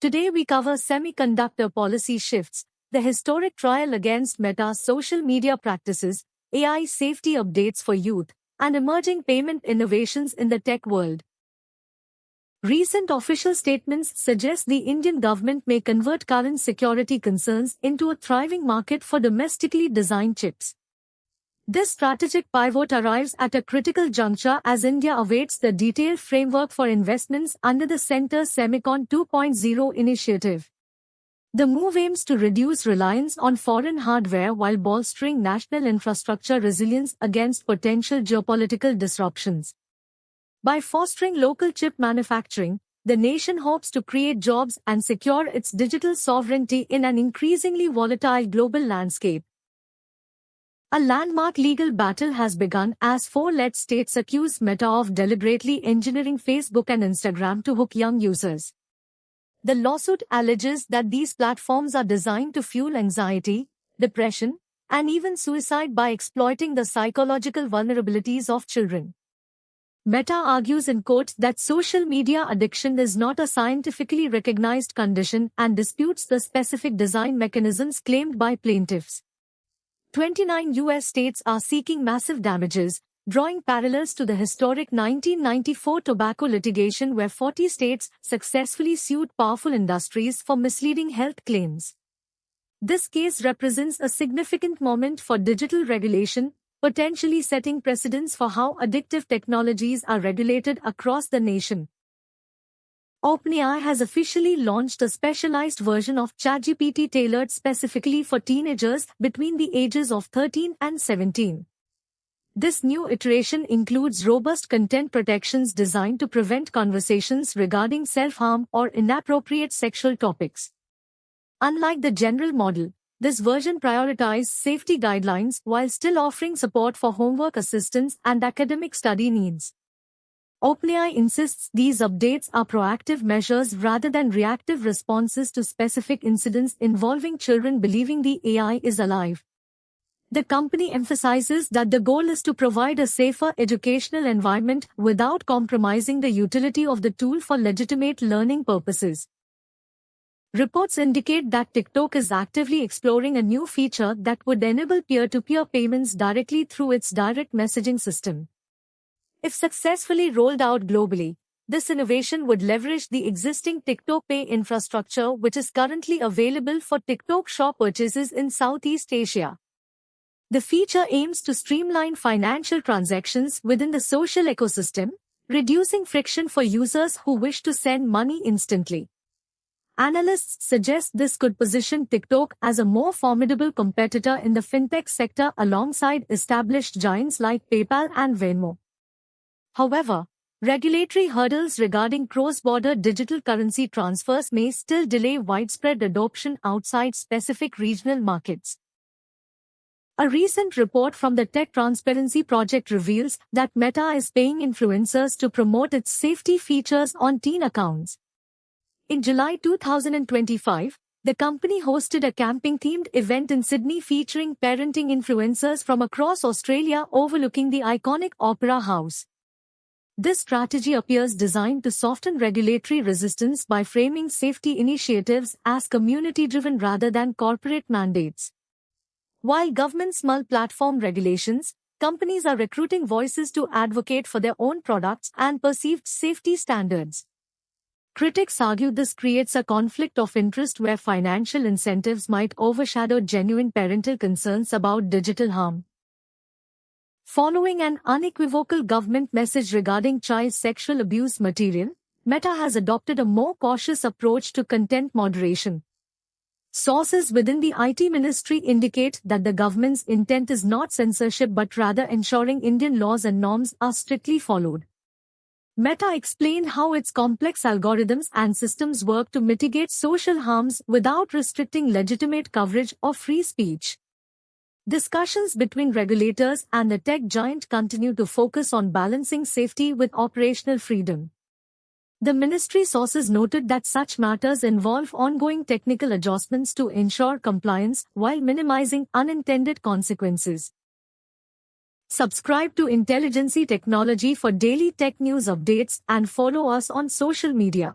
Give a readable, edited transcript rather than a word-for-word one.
Today we cover semiconductor policy shifts, the historic trial against Meta's social media practices, AI safety updates for youth, and emerging payment innovations in the tech world. Recent official statements suggest the Indian government may convert current security concerns into a thriving market for domestically designed chips. This strategic pivot arrives at a critical juncture as India awaits the detailed framework for investments under the Centre's Semicon 2.0 initiative. The move aims to reduce reliance on foreign hardware while bolstering national infrastructure resilience against potential geopolitical disruptions. By fostering local chip manufacturing, the nation hopes to create jobs and secure its digital sovereignty in an increasingly volatile global landscape. A landmark legal battle has begun as four lead states accuse Meta of deliberately engineering Facebook and Instagram to hook young users. The lawsuit alleges that these platforms are designed to fuel anxiety, depression, and even suicide by exploiting the psychological vulnerabilities of children. Meta argues in court that social media addiction is not a scientifically recognized condition and disputes the specific design mechanisms claimed by plaintiffs. 29 U.S. states are seeking massive damages, drawing parallels to the historic 1994 tobacco litigation where 40 states successfully sued powerful industries for misleading health claims. This case represents a significant moment for digital regulation, potentially setting precedents for how addictive technologies are regulated across the nation. OpenAI has officially launched a specialized version of ChatGPT tailored specifically for teenagers between the ages of 13 and 17. This new iteration includes robust content protections designed to prevent conversations regarding self-harm or inappropriate sexual topics. Unlike the general model, this version prioritizes safety guidelines while still offering support for homework assistance and academic study needs. OpenAI insists these updates are proactive measures rather than reactive responses to specific incidents involving children believing the AI is alive. The company emphasizes that the goal is to provide a safer educational environment without compromising the utility of the tool for legitimate learning purposes. Reports indicate that TikTok is actively exploring a new feature that would enable peer-to-peer payments directly through its direct messaging system. If successfully rolled out globally, this innovation would leverage the existing TikTok Pay infrastructure which is currently available for TikTok Shop purchases in Southeast Asia. The feature aims to streamline financial transactions within the social ecosystem, reducing friction for users who wish to send money instantly. Analysts suggest this could position TikTok as a more formidable competitor in the fintech sector alongside established giants like PayPal and Venmo. However, regulatory hurdles regarding cross-border digital currency transfers may still delay widespread adoption outside specific regional markets. A recent report from the Tech Transparency Project reveals that Meta is paying influencers to promote its safety features on teen accounts. In July 2025, the company hosted a camping-themed event in Sydney featuring parenting influencers from across Australia overlooking the iconic Opera House. This strategy appears designed to soften regulatory resistance by framing safety initiatives as community-driven rather than corporate mandates. While governments mull platform regulations, companies are recruiting voices to advocate for their own products and perceived safety standards. Critics argue this creates a conflict of interest where financial incentives might overshadow genuine parental concerns about digital harm. Following an unequivocal government message regarding child sexual abuse material, Meta has adopted a more cautious approach to content moderation. Sources within the IT ministry indicate that the government's intent is not censorship but rather ensuring Indian laws and norms are strictly followed. Meta explained how its complex algorithms and systems work to mitigate social harms without restricting legitimate coverage or free speech. Discussions between regulators and the tech giant continue to focus on balancing safety with operational freedom. The ministry sources noted that such matters involve ongoing technical adjustments to ensure compliance while minimizing unintended consequences. Subscribe to Intelligency Technology for daily tech news updates and follow us on social media.